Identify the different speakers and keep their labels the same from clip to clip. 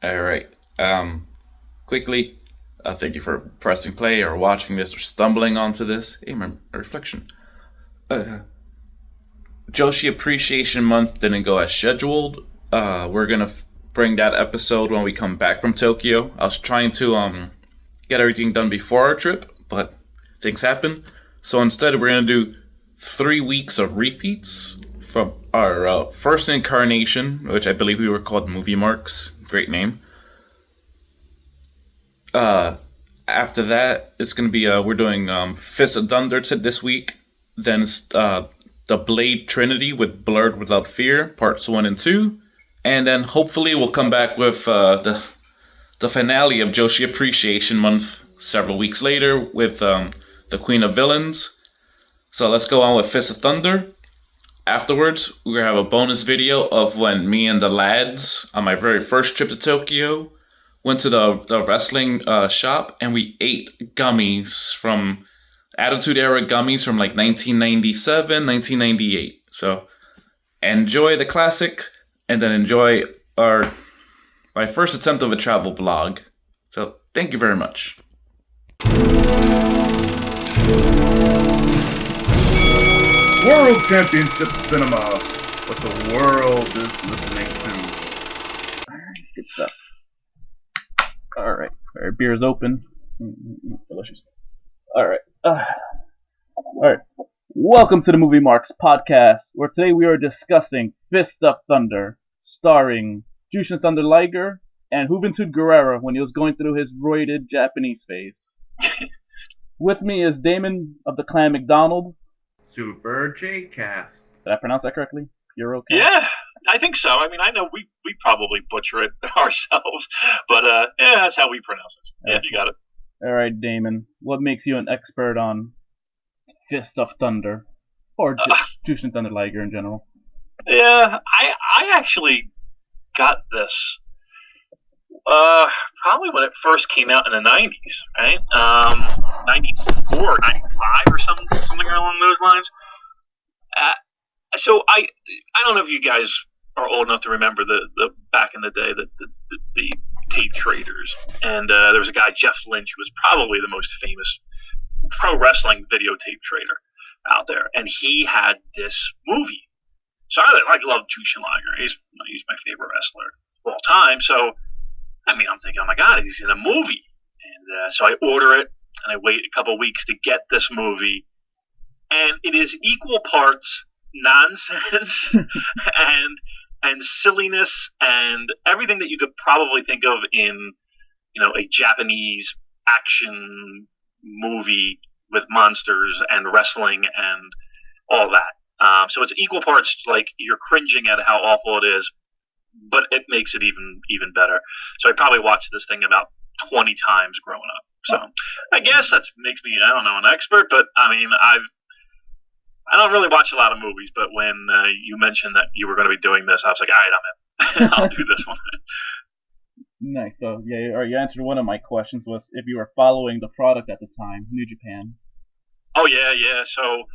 Speaker 1: All right. Quickly, thank you for pressing play or watching this or stumbling onto this. Hey, my reflection. Joshi Appreciation Month didn't go as scheduled. We're gonna bring that episode when we come back from Tokyo. I was trying to get everything done before our trip, but things happen. So instead, we're gonna do 3 weeks of repeats from our first incarnation, which I believe we were called Movie Marks. Great name. After that, it's gonna be we're doing Fist of Thunder this week. Then the Blade Trinity with Blurred Without Fear, parts 1 and 2, and then hopefully we'll come back with the finale of Joshi Appreciation Month several weeks later with the Queen of Villains. So let's go on with Fist of Thunder. Afterwards, we're gonna have a bonus video of when me and the lads on my very first trip to Tokyo went to the wrestling shop and we ate gummies from Attitude Era gummies from like 1997, 1998. So enjoy the classic and then enjoy my first attempt of a travel blog. So thank you very much.
Speaker 2: World Championship Cinema. What the world is listening to.
Speaker 3: Alright, good stuff. Alright, our beer is open. Delicious. Alright. Alright. Welcome to the Movie Marks podcast, where today we are discussing Fist of Thunder, starring Jushin Thunder Liger and Juventud Guerrera when he was going through his roided Japanese phase. With me is Damon of the clan McDonald.
Speaker 2: Super J-Cast.
Speaker 3: Did I pronounce that correctly? You're okay?
Speaker 4: Yeah, I think so. I mean, I know we probably butcher it ourselves, but yeah, that's how we pronounce it. Yeah, you got it.
Speaker 3: Alright, Damon. What makes you an expert on Fist of Thunder? Or Jushin Thunder Liger in general?
Speaker 4: Yeah, I actually got this probably when it first came out in the 90s, right? 94, 95 or something along those lines. So I don't know if you guys are old enough to remember the back in the day the tape traders, and there was a guy, Jeff Lynch, who was probably the most famous pro wrestling videotape trader out there, and he had this movie. So I love Jushin Liger. He's my favorite wrestler of all time. So I mean, I'm thinking, oh my God, he's in a movie, and so I order it, and I wait a couple weeks to get this movie, and it is equal parts nonsense and silliness and everything that you could probably think of in, a Japanese action movie with monsters and wrestling and all that. So it's equal parts like you're cringing at how awful it is, but it makes it even better. So I probably watched this thing about 20 times growing up. So I guess that makes me, I don't know, an expert, but I mean, I don't really watch a lot of movies, but when you mentioned that you were going to be doing this, I was like, all right, I'm in. I'll do this one.
Speaker 3: Nice. So, yeah, you answered one of my questions was if you were following the product at the time, New Japan.
Speaker 4: Oh, yeah. So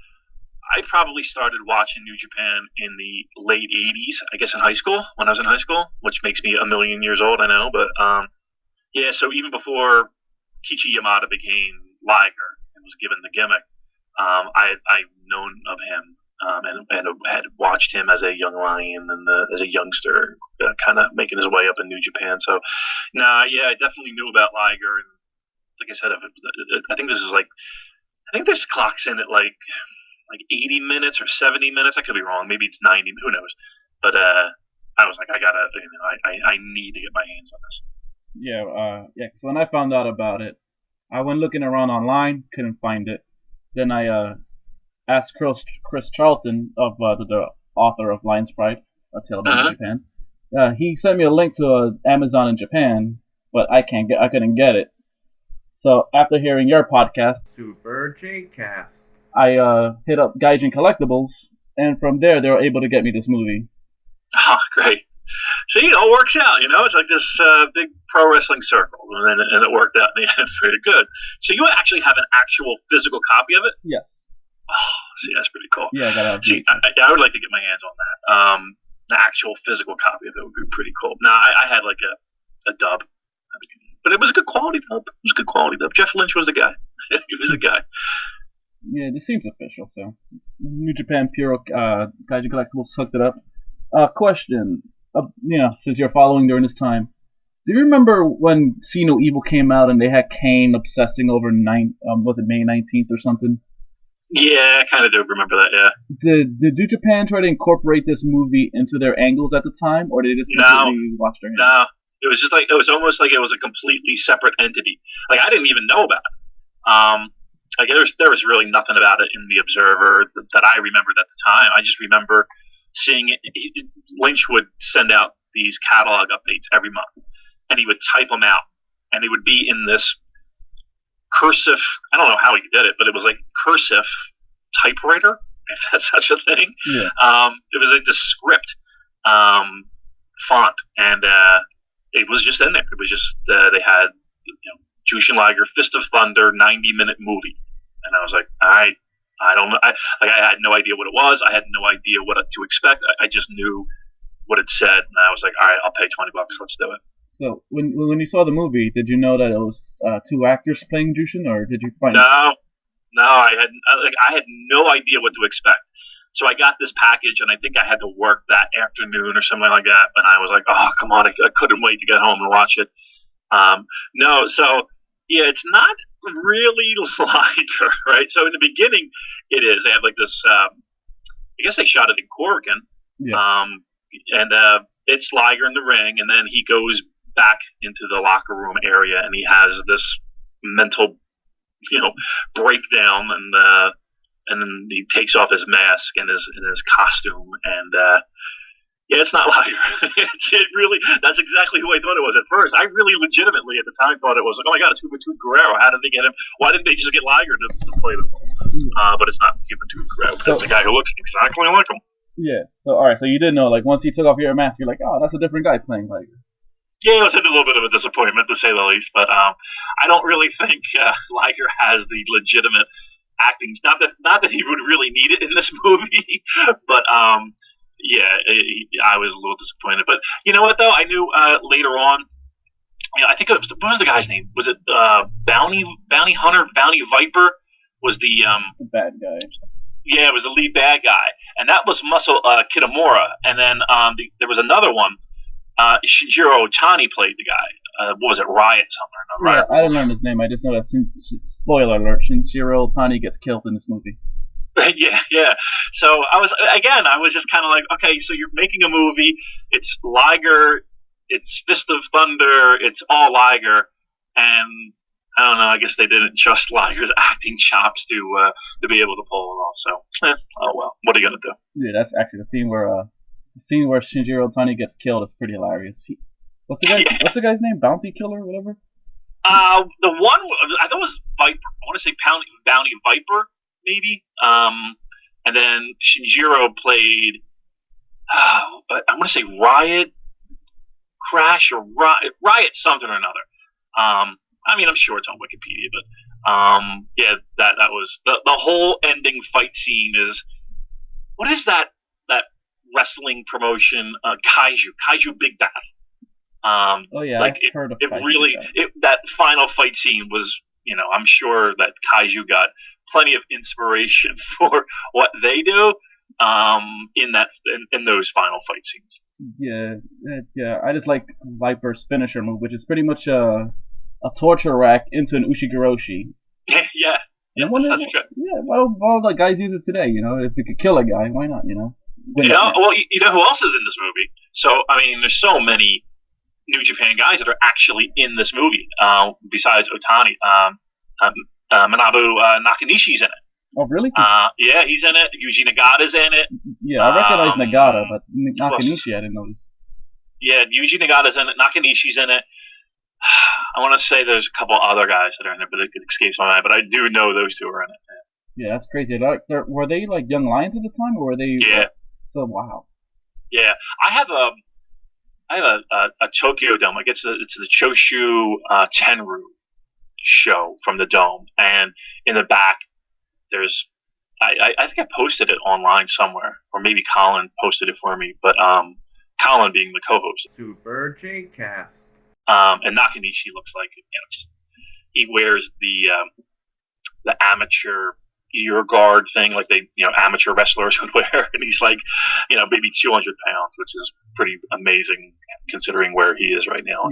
Speaker 4: I probably started watching New Japan in the late 80s, I guess in high school, when I was in high scholl, which makes me a million years old, I know. But, yeah, so even before Kichi Yamada became Liger and was given the gimmick, I'd known of him and had watched him as a young lion and as a youngster, kind of making his way up in New Japan. So, I definitely knew about Liger. And like I said, I think this clocks in at like 80 minutes or 70 minutes. I could be wrong. Maybe it's 90. Who knows? But I was like, I need to get my hands on this.
Speaker 3: Yeah. So when I found out about it, I went looking around online, couldn't find it. Then I asked Chris Charlton of the author of Lion Sprite, A Tale About Japan. He sent me a link to Amazon in Japan, but I couldn't get it. So after hearing your podcast,
Speaker 2: Super J-Cast,
Speaker 3: I hit up Gaijin Collectibles, and from there they were able to get me this movie.
Speaker 4: Oh, great. See, it all works out, It's like this big pro wrestling circle, and it worked out in the end pretty good. So you actually have an actual physical copy of it?
Speaker 3: Yes.
Speaker 4: Oh, see, that's pretty cool.
Speaker 3: Yeah, I gotta have
Speaker 4: See, I would like to get my hands on that. An actual physical copy of it would be pretty cool. Now, I had like a a dub. But it was a good quality dub. Jeff Lynch was the guy. He was the guy.
Speaker 3: Yeah, this seems official, so New Japan Pure Kaiju Collectibles hooked it up. Question, since you're following during this time, do you remember when See No Evil came out and they had Kane obsessing over was it May 19th or something?
Speaker 4: Yeah, I kind of do remember that, yeah.
Speaker 3: Did New Japan try to incorporate this movie into their angles at the time, or did they just completely wash their hands?
Speaker 4: No, it was just it was almost like it was a completely separate entity. Like, I didn't even know about it. There was really nothing about it in the Observer that I remembered at the time. I just remember seeing it. Lynch would send out these catalog updates every month, and he would type them out, and they would be in this cursive. I don't know how he did it, but it was like cursive typewriter, if that's such a thing.
Speaker 3: Yeah.
Speaker 4: It was like the script font, and it was just in there. It was just they had Jushin Liger, Fist of Thunder, 90-minute movie. And I was like, I don't know. I had no idea what it was. I had no idea what to expect. I just knew what it said, and I was like, all right, I'll pay $20. Let's do it.
Speaker 3: So when you saw the movie, did you know that it was two actors playing Jushin, or did you find?
Speaker 4: No, I had no idea what to expect. So I got this package, and I think I had to work that afternoon or something like that. And I was like, oh, come on, I couldn't wait to get home and watch it. It's not really Liger, right? So in the beginning, it is. They have like this. I guess they shot it in Corrigan.
Speaker 3: Yeah.
Speaker 4: It's Liger in the ring, and then he goes back into the locker room area, and he has this mental, breakdown, and then he takes off his mask and his costume, and it's not Liger. That's exactly who I thought it was at first. I really legitimately at the time thought it was like, oh my god, it's Juventud Guerrero. How did they get him? Why didn't they just get Liger to play the role? But it's not Juventud Guerrero. It's a guy who looks exactly like him.
Speaker 3: Yeah. So all right. So you did know, like, once you took off your mask, you're like, oh, that's a different guy playing Liger.
Speaker 4: Yeah, it was a little bit of a disappointment, to say the least. But I don't really think Liger has the legitimate acting. Not that he would really need it in this movie, but I was a little disappointed. But you know what, though? I knew later on. I think what was the guy's name? Was it Bounty Hunter? Bounty Viper was the
Speaker 3: bad guy.
Speaker 4: Yeah, it was the lead bad guy, and that was Muscle Kitamura. And then there was another one. Shinjiro Otani played the guy. What was it? Riot something or another.
Speaker 3: Yeah, I didn't learn his name. I just know that. Spoiler alert: Shinjiro Otani gets killed in this movie.
Speaker 4: yeah. So I was just kind of like, okay, so you're making a movie. It's Liger. It's Fist of Thunder. It's all Liger, and I don't know. I guess they didn't trust Liger's acting chops to be able to pull it off. So, oh well. What are you gonna do?
Speaker 3: Yeah, that's actually the scene where Shinjiro Otani gets killed is pretty hilarious. What's the guy's name? Bounty Killer, whatever.
Speaker 4: The one I thought was Viper. I want to say Bounty Viper, maybe. And then Shinjiro played. I want to say Riot Crash or Riot something or another. I'm sure it's on Wikipedia, but that was the whole ending fight scene is. What is that wrestling promotion? Kaiju Big Battle.
Speaker 3: I've heard of it.
Speaker 4: That final fight scene was, I'm sure that Kaiju got plenty of inspiration for what they do in those final fight scenes.
Speaker 3: Yeah. I just like Viper's finisher move, which is pretty much a torture rack into an Ushigoroshi.
Speaker 4: Yeah. That's good.
Speaker 3: Yeah, why don't the guys use it today? If they could kill a guy, why not?
Speaker 4: Well, you know who else is in this movie? So, there's so many New Japan guys that are actually in this movie, besides Otani. Manabu Nakanishi's in it.
Speaker 3: Oh, really?
Speaker 4: Yeah, he's in it. Yuji Nagata's in it.
Speaker 3: Yeah, I recognize Nagata, but Nakanishi I didn't notice. Yeah,
Speaker 4: Yuji Nagata's in it. Nakanishi's in it. I want to say there's a couple other guys that are in it, but it escapes my mind. But I do know those two are in it.
Speaker 3: Yeah, that's crazy. Were they like young lions at the time, or were they?
Speaker 4: Yeah.
Speaker 3: So wow.
Speaker 4: Yeah, I have a Tokyo Dome. Like it's the Choshu Tenru show from the Dome, and in the back there's I think I posted it online somewhere, or maybe Colin posted it for me. But Colin being the co-host.
Speaker 2: Super J Cast.
Speaker 4: And Nakanishi looks like, just he wears the amateur ear guard thing like they, amateur wrestlers would wear, and he's like, maybe 200 pounds, which is pretty amazing considering where he is right now.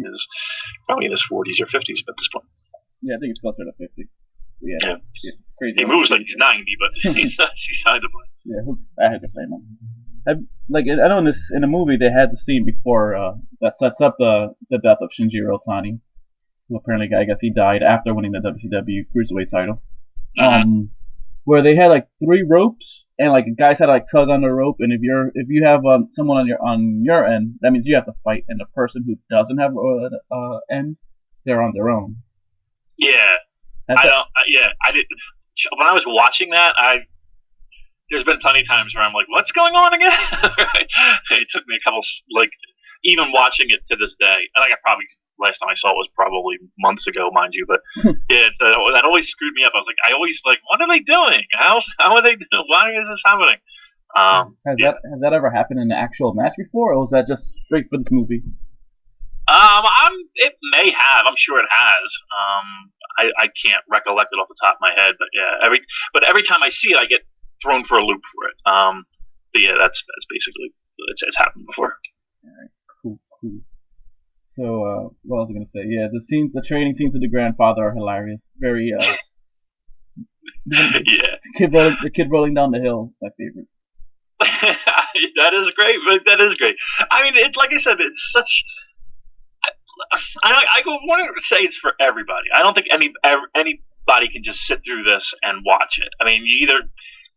Speaker 4: Probably in his 40s or 50s at this point.
Speaker 3: Yeah, I think it's closer to 50. Yeah. It's crazy.
Speaker 4: He moves like he's 90, but he's signed to play.
Speaker 3: Yeah, I had to play him. I know in the movie they had the scene before that sets up the death of Shinjiro Otani, who apparently, I guess, he died after winning the WCW Cruiserweight title. Where they had like 3 ropes, and like guys had to like tug on the rope, and if you have someone on your end, that means you have to fight, and the person who doesn't have end, they're on their own.
Speaker 4: Yeah, I did. When I was watching that, there's been plenty of times where I'm like, what's going on again? It took me a couple, even watching it to this day, and last time I saw it was probably months ago, mind you, but yeah, that always screwed me up. I was like, what are they doing? How are they doing? Why is this happening?
Speaker 3: Has that ever happened in an actual match before, or was that just straight for this movie?
Speaker 4: It may have. I'm sure it has. I can't recollect it off the top of my head, but yeah, every time I see it, I get thrown for a loop for it. But yeah, that's basically it's happened before.
Speaker 3: All right, cool. So, what was I gonna say? Yeah, the training scenes with the grandfather are hilarious. Very,
Speaker 4: yeah.
Speaker 3: The kid rolling down the hill is my favorite.
Speaker 4: That is great. That is great. I mean, like I said, it's such. I want to say it's for everybody. I don't think anybody can just sit through this and watch it. I mean, you either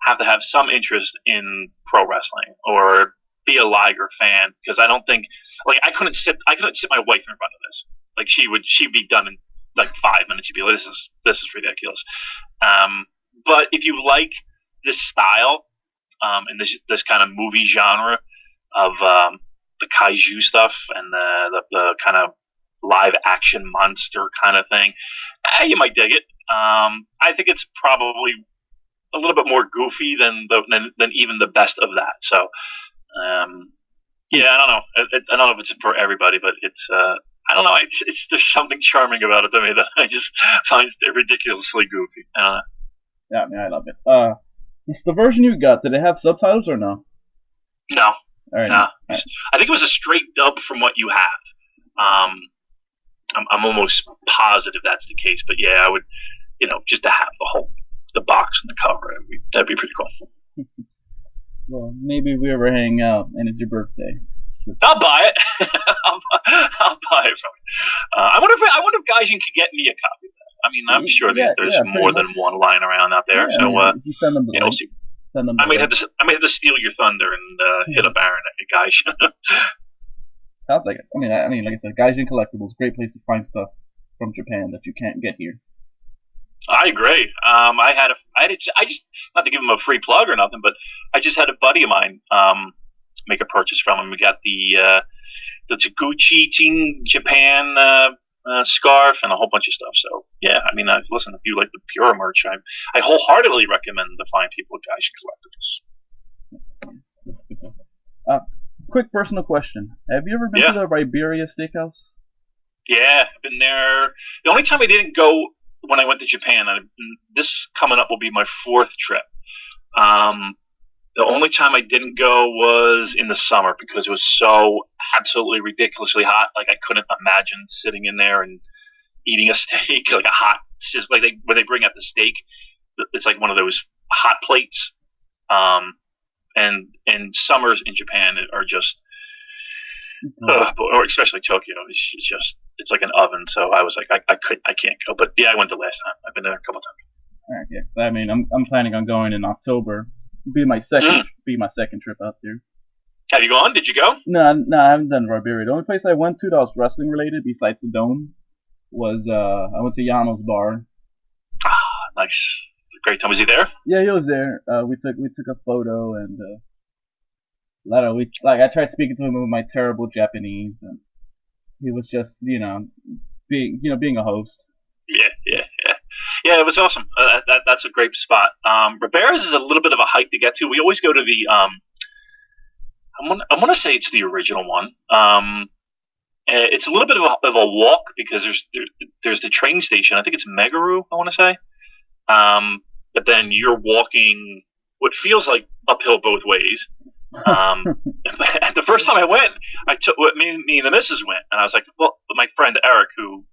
Speaker 4: have to have some interest in pro wrestling or be a Liger fan, because I don't think. Like I couldn't sit my wife in front of this. Like she'd be done in like 5 minutes. She'd be like, this is ridiculous. But if you like this style, and this kind of movie genre of the kaiju stuff and the kind of live action monster kind of thing, you might dig it. I think it's probably a little bit more goofy than even the best of that. So. Yeah, I don't know. I don't know if it's for everybody, but it's. I don't know. There's something charming about it to me that I just find ridiculously goofy. I don't know.
Speaker 3: Yeah, I love it. Is the version you got, did it have subtitles or no?
Speaker 4: No.
Speaker 3: All right.
Speaker 4: No. All right. I think it was a straight dub from what you have. I'm almost positive that's the case, but yeah, I would, just to have the box and the cover, that'd be pretty cool.
Speaker 3: Well, maybe we ever hang out and it's your birthday.
Speaker 4: I'll buy it. I'll buy it from you. I wonder if Gaijin could get me a copy of that. I mean, I'm sure there's more than one lying around out there. So
Speaker 3: if you send them the link,
Speaker 4: we'll see. I may have to steal your thunder and hit a Baron at your Gaijin.
Speaker 3: Sounds like it. I mean, like I said, Gaijin Collectibles, great place to find stuff from Japan that you can't get here.
Speaker 4: I agree. I just not to give him a free plug or nothing, but I just had a buddy of mine make a purchase from him. We got the Taguchi Team Japan scarf and a whole bunch of stuff. So yeah, I mean, listen, if you like the Pura merch, I wholeheartedly recommend the fine people at Gaijin Collectibles.
Speaker 3: That's good stuff. Quick personal question: have you ever been to the Riberia Steakhouse? Yeah,
Speaker 4: I've been there. The only time I didn't go when I went to Japan, and this coming up will be my 4th trip. The only time I didn't go was in the summer because it was so absolutely ridiculously hot. Like I couldn't imagine sitting in there and eating a steak, like a hot, when they bring out the steak, it's like one of those hot plates. And summers in Japan are just, or especially Tokyo, it's like an oven. So I was like, I can't go. But yeah, I went the last time. I've been there a couple times.
Speaker 3: All right, yeah. I mean, I'm planning on going in October. Be my second trip out there.
Speaker 4: Have you gone? Did you go?
Speaker 3: No, I haven't done Riberia. The only place I went to that was wrestling related, besides the Dome, was I went to Yano's bar.
Speaker 4: Ah, nice. Great time. Was he there?
Speaker 3: Yeah, he was there. We took a photo and I tried speaking to him with my terrible Japanese, and he was just being a host. Yeah, it was awesome. That's a great spot.
Speaker 4: Ribera's is a little bit of a hike to get to. We always go to the I want to say it's the original one. it's a little bit of a walk because there's the train station. I think it's Megaru, I want to say. But then you're walking what feels like uphill both ways. The first time I went, me and the missus went, and I was like, well, my friend Eric, who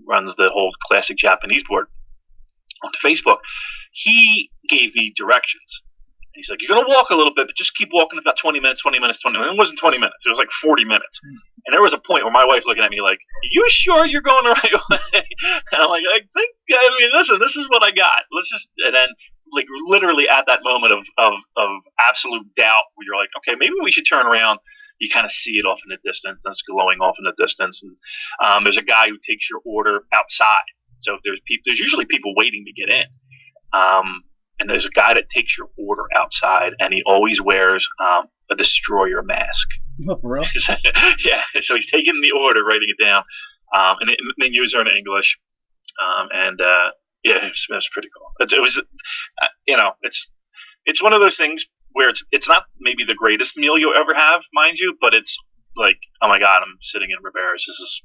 Speaker 4: runs the whole Classic Japanese board on Facebook, he gave me directions. He's like, you're going to walk a little bit, but just keep walking about 20 minutes. It wasn't 20 minutes. It was like 40 minutes. And there was a point where my wife's looking at me like, are you sure you're going the right way? And I'm like, listen, this is what I got. And then like literally at that moment of absolute doubt where you're like, okay, maybe we should turn around. You kind of see it off in the distance. It's glowing off in the distance. And there's a guy who takes your order outside. So there's usually people waiting to get in. And there's a guy that takes your order outside, and he always wears a destroyer mask.
Speaker 3: Oh, for real?
Speaker 4: Yeah, so he's taking the order, writing it down, and menus are in English, yeah, it's pretty cool. It was, it's one of those things where it's not maybe the greatest meal you'll ever have, mind you, but it's like, oh my god, I'm sitting in Rivera's. This is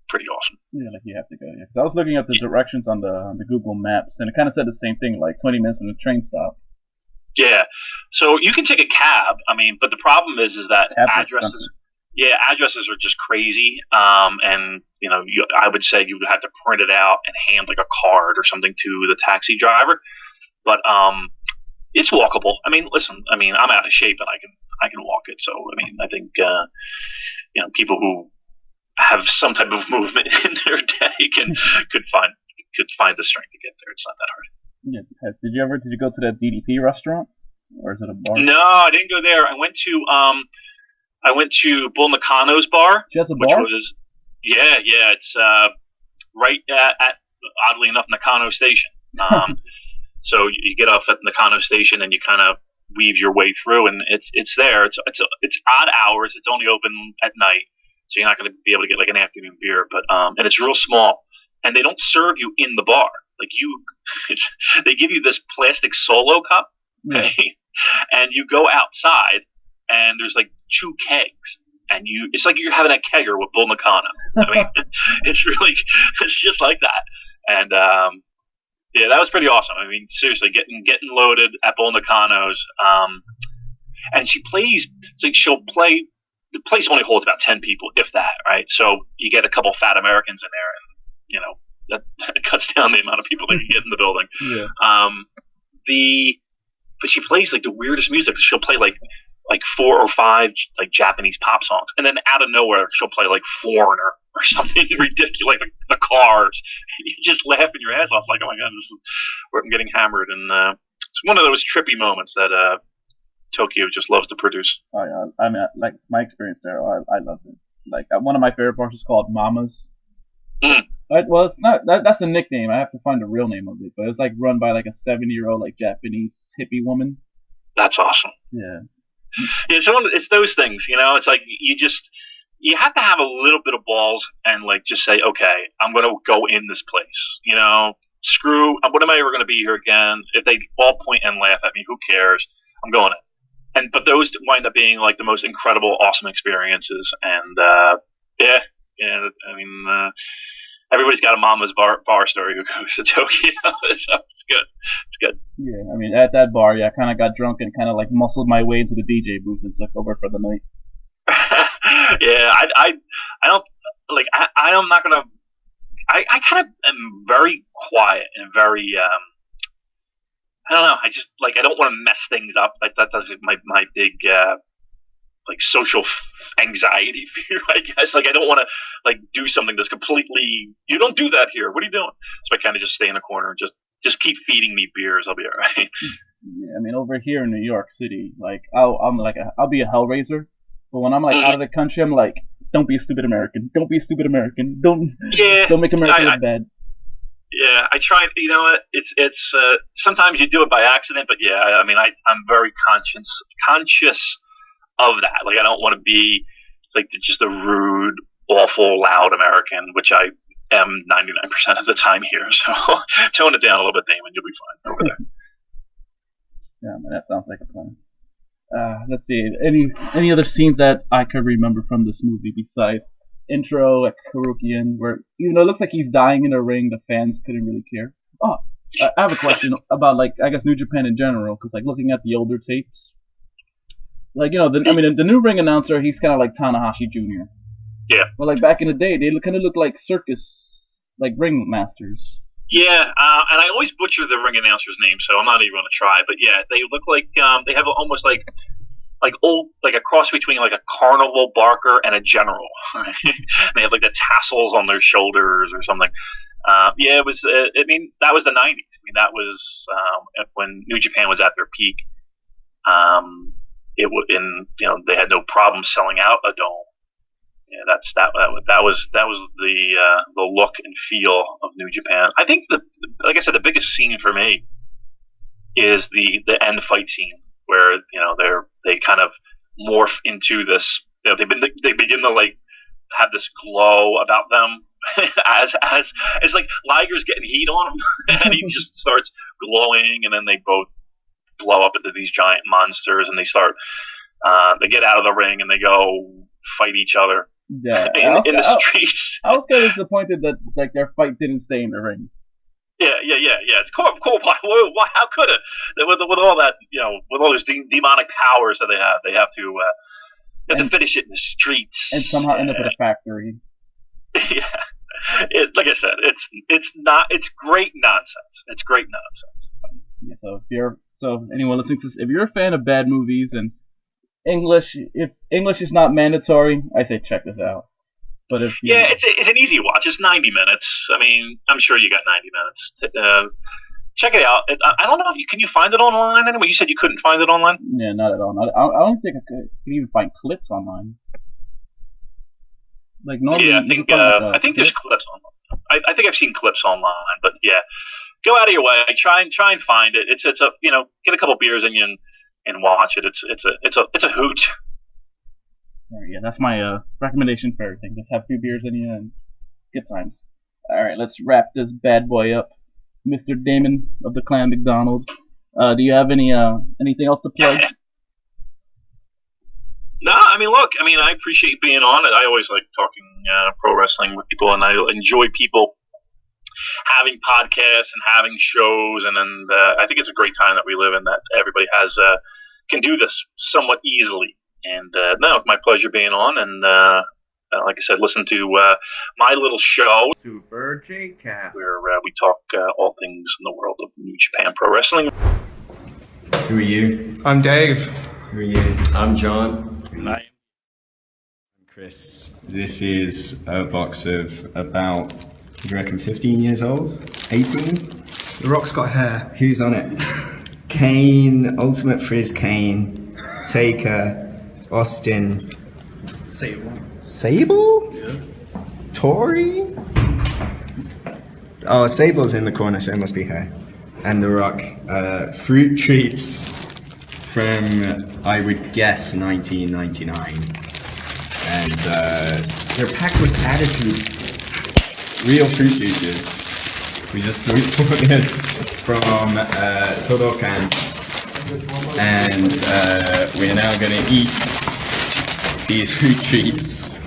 Speaker 4: pretty awesome.
Speaker 3: Yeah, like you have to go. Yeah, because I was looking at the directions on the Google Maps, and it kind of said the same thing, like 20 minutes from the train stop.
Speaker 4: Yeah, so you can take a cab. I mean, but the problem is that addresses. Yeah, addresses are just crazy. And I would say you would have to print it out and hand like a card or something to the taxi driver. But it's walkable. I mean, listen. I mean, I'm out of shape and I can walk it. So I mean, I think people who have some type of movement in their day could find the strength to get there. It's not that hard.
Speaker 3: Yeah. Did you go to that DDT restaurant, or is it a bar?
Speaker 4: No, I didn't go there. I went to Bull Nakano's bar.
Speaker 3: She has a bar?
Speaker 4: Yeah, it's right at oddly enough Nakano Station. So you get off at Nakano Station and you kind of weave your way through, and it's there. It's odd hours. It's only open at night. So you're not going to be able to get like an afternoon beer, but and it's real small, and they don't serve you in the bar. Like they give you this plastic Solo cup, okay? And you go outside, and there's like 2 kegs, and it's like you're having a kegger with Bull Nakano. I mean, it's just like that, and yeah, that was pretty awesome. I mean, seriously, getting loaded at Bull Nakano's, and she plays. So she'll play. The place only holds about 10 people, if that, right? So you get a couple fat Americans in there, and that cuts down the amount of people that you get in the building.
Speaker 3: Yeah.
Speaker 4: But she plays like the weirdest music. She'll play like 4 or 5 like Japanese pop songs, and then out of nowhere she'll play like Foreigner or something ridiculous, like the Cars. And you just laughing your ass off, like, oh my god, this is where I'm getting hammered. And it's one of those trippy moments that Tokyo just loves to produce.
Speaker 3: Oh yeah, I mean, like my experience there, I loved it. Like one of my favorite bars is called Mama's. Well, it's not. That's a nickname. I have to find the real name of it, but it's like run by like a 70-year-old like Japanese hippie woman.
Speaker 4: That's awesome.
Speaker 3: Yeah.
Speaker 4: Yeah, it's those things, It's like you have to have a little bit of balls and like just say, okay, I'm going to go in this place. Screw. What am I ever going to be here again? If they all point and laugh at me, who cares? I'm going in. But those wind up being like the most incredible, awesome experiences. And yeah. I mean, everybody's got a Mama's bar story who goes to Tokyo, so it's good. It's good.
Speaker 3: Yeah, I mean, at that bar, I kind of got drunk and kind of like muscled my way into the DJ booth and took over for the night.
Speaker 4: Yeah, I don't like. I'm not gonna. I kind of am very quiet and very. I don't know. I just like I don't want to mess things up. Like that's my big like social anxiety fear, I guess. Like I don't want to like do something that's completely. You don't do that here. What are you doing? So I kind of just stay in a corner and just keep feeding me beers. I'll be all right.
Speaker 3: Yeah, I mean, over here in New York City, like I'll be a hellraiser, but when I'm like out of the country, I'm like, don't be a stupid American. Don't be a stupid American. Don't make America look bad.
Speaker 4: Yeah, I try. You know what? It's sometimes you do it by accident, but yeah, I mean, I'm very conscious of that. Like, I don't want to be like just a rude, awful, loud American, which I am 99% of the time here. So tone it down a little bit, Damon. You'll be fine over there.
Speaker 3: Yeah, man, that sounds like a plan. let's see. Any other scenes that I could remember from this movie besides intro at Karukian, where even though it looks like he's dying in a ring, the fans couldn't really care. Oh, I have a question about I guess New Japan in general, because looking at the older tapes, the new ring announcer, he's kind of like Tanahashi Jr.
Speaker 4: Yeah.
Speaker 3: But back in the day, they kind of look like circus ring masters.
Speaker 4: Yeah, and I always butcher the ring announcer's name, so I'm not even going to try. But yeah, they look like they have almost like a cross between a carnival barker and a general. They have the tassels on their shoulders or something. Yeah, it was. That was the '90s. That was when New Japan was at their peak. They had no problem selling out a dome. Yeah, that was the look and feel of New Japan. I think like I said, the biggest scene for me is the end fight scene where they kind of morph into this. They begin to have this glow about them as it's like Liger's getting heat on him and he just starts glowing, and then they both blow up into these giant monsters, and they get out of the ring and they go fight each other.
Speaker 3: Yeah,
Speaker 4: in the streets.
Speaker 3: I was kind of disappointed that their fight didn't stay in the ring.
Speaker 4: Yeah. It's cool. Why? How could it? With all that, with all those demonic powers that they have to finish it in the streets
Speaker 3: and somehow end up at a factory.
Speaker 4: Yeah, like I said, it's great nonsense. It's great nonsense.
Speaker 3: Yeah, so anyone listening to this, if you're a fan of bad movies and if English is not mandatory, I say check this out. But
Speaker 4: it's an easy watch. It's 90 minutes. I'm sure you got 90 minutes. Check it out. I don't know if can you find it online anyway? You said you couldn't find it online.
Speaker 3: Yeah, not at all. I don't think I could even find clips online. Normally,
Speaker 4: yeah, I think there's clips online. I think I've seen clips online, but yeah, go out of your way. Try and find it. It's a get a couple beers in you and watch it. It's a hoot.
Speaker 3: Alright, yeah, that's my recommendation for everything. Just have a few beers in you and good times. Alright, let's wrap this bad boy up. Mr. Damon of the Clan McDonald. Do you have anything else to plug?
Speaker 4: No, look, I appreciate being on it. I always like talking pro wrestling with people, and I enjoy people having podcasts and having shows, and I think it's a great time that we live in, that everybody can do this somewhat easily. And no, my pleasure being on, and like I said, listen to my little show,
Speaker 2: Super J-Cast,
Speaker 4: where we talk all things in the world of New Japan Pro Wrestling.
Speaker 5: Who are you?
Speaker 6: I'm Dave.
Speaker 5: Who are you? I'm John. I'm Chris. This is a box of about, do you reckon, 15 years old? 18?
Speaker 6: The Rock's got hair.
Speaker 5: Who's on it? Kane, Ultimate Frizz Kane, Taker, Austin. Sable? Yeah. Tori? Oh, Sable's in the corner, so it must be her. And The Rock. Fruit treats from, I would guess, 1999. And they're packed with attitude. Real fruit juices. We just bought this from Todokan. And we're now going to eat these fruit treats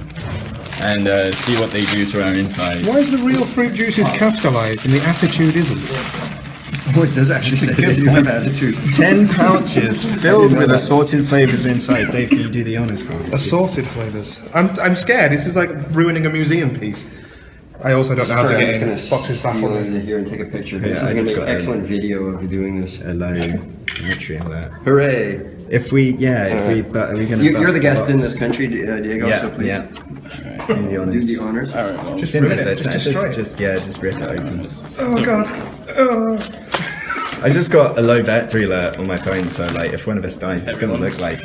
Speaker 5: and see what they do to our insides.
Speaker 6: Why is the real fruit juices capitalised and the attitude isn't?
Speaker 5: Oh, it does actually say they do have attitude. 10 pouches filled with assorted flavours inside. Dave, can you do the honours for me?
Speaker 6: Assorted flavours. I'm scared. This is like ruining a museum piece. I also don't know how to get boxes back on
Speaker 7: in here and take a picture.
Speaker 5: Yeah,
Speaker 7: this is going to be an excellent video of you doing this.
Speaker 5: Hello. Literally alert.
Speaker 7: Hooray!
Speaker 5: If we, are we going to
Speaker 7: You're the guest in this country, Diego, so please.
Speaker 5: Yeah. Right, do the honours.
Speaker 7: All right, well.
Speaker 6: Just rip it.
Speaker 5: Just rip it open.
Speaker 6: Oh, God. Oh.
Speaker 5: I just got a low battery alert on my phone, so like if one of us dies, it's going to look like...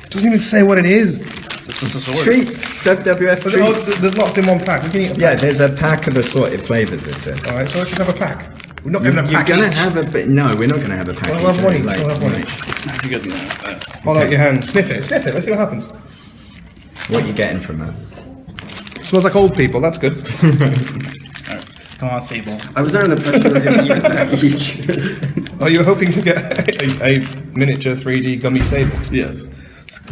Speaker 6: Doesn't even say what it is.
Speaker 5: Treats, WWF treats.
Speaker 6: There's lots in one pack. You can eat a pack.
Speaker 5: Yeah, there's a pack of assorted flavours, it says.
Speaker 6: Alright, so I should have a pack. We're not going to have a pack.
Speaker 5: You're going to have a bit. No, we're not going to have a pack.
Speaker 6: We'll have one each. We'll have one each. Hold out your hand. Sniff it. Let's see what happens.
Speaker 5: What are you getting from that?
Speaker 6: It smells like old people. That's good.
Speaker 8: Come on, Sable.
Speaker 7: I was under the impression that it was a pack each.
Speaker 6: Oh, you were hoping to get a miniature 3D gummy sable.
Speaker 8: Yes.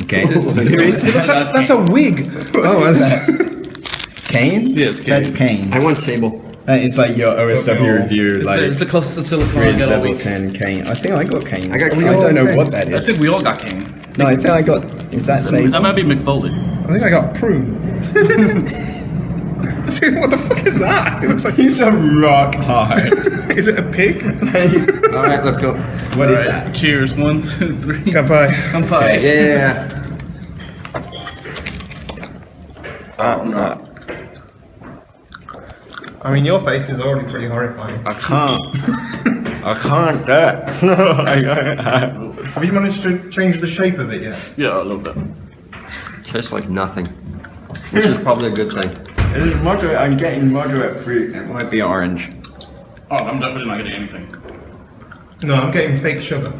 Speaker 5: Okay.
Speaker 6: That's a wig.
Speaker 5: Oh, that's Kane?
Speaker 8: Yes, Kane.
Speaker 5: That's Kane.
Speaker 7: I want Sable.
Speaker 5: It's like your OSW review, like
Speaker 8: It's the closest to silicone I
Speaker 5: Grizz
Speaker 8: get all
Speaker 5: level
Speaker 8: week.
Speaker 5: 10 Kane. I think I got Kane.
Speaker 7: I got
Speaker 5: I don't know what that
Speaker 8: I
Speaker 5: is.
Speaker 8: think we all got Kane.
Speaker 5: No, I think I got. Is that Sable?
Speaker 8: That might be McFoley.
Speaker 6: I think I got prune. What the fuck is that? It looks like
Speaker 5: He's a rock hard.
Speaker 6: Is it a pig?
Speaker 7: All right, let's go.
Speaker 5: What is
Speaker 8: All right,
Speaker 5: that?
Speaker 8: Cheers. 1, 2, 3.
Speaker 6: Kanpai.
Speaker 8: Kanpai.
Speaker 7: Yeah.
Speaker 6: I mean, your face is already pretty horrifying.
Speaker 5: I can't do it.
Speaker 6: Have you managed to change the shape of it yet?
Speaker 8: Yeah, a little bit.
Speaker 7: Tastes like nothing, which is probably a good thing.
Speaker 5: It is moderate. I'm getting moderate fruit. It might be orange.
Speaker 8: Oh, I'm definitely not getting anything.
Speaker 6: No, I'm getting fake sugar.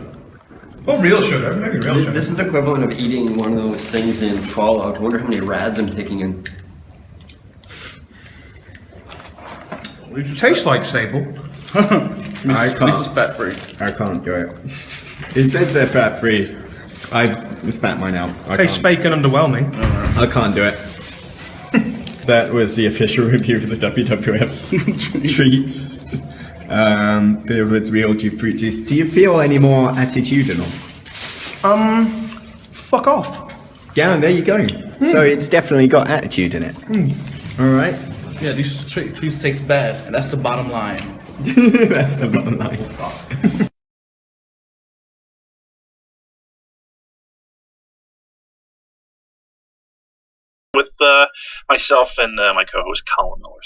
Speaker 6: Or real sugar, maybe real sugar.
Speaker 7: This is the equivalent of eating one of those things in Fallout. I wonder how many rads I'm taking in.
Speaker 6: It tastes like sable.
Speaker 5: I
Speaker 8: This is
Speaker 5: can't.
Speaker 8: fat free.
Speaker 5: I can't do it. It says they're fat free. I spat mine out.
Speaker 6: Tastes fake and underwhelming.
Speaker 5: I can't do it. That was the official review of the WWF treats. Filled with real fruit juice. Do you feel any more attitudinal?
Speaker 6: Fuck off.
Speaker 5: Yeah, there you go. So it's definitely got attitude in it. All right.
Speaker 8: Yeah, these treats taste bad, and that's the bottom line.
Speaker 5: That's the bottom line.
Speaker 4: With myself and my co-host Colin Miller.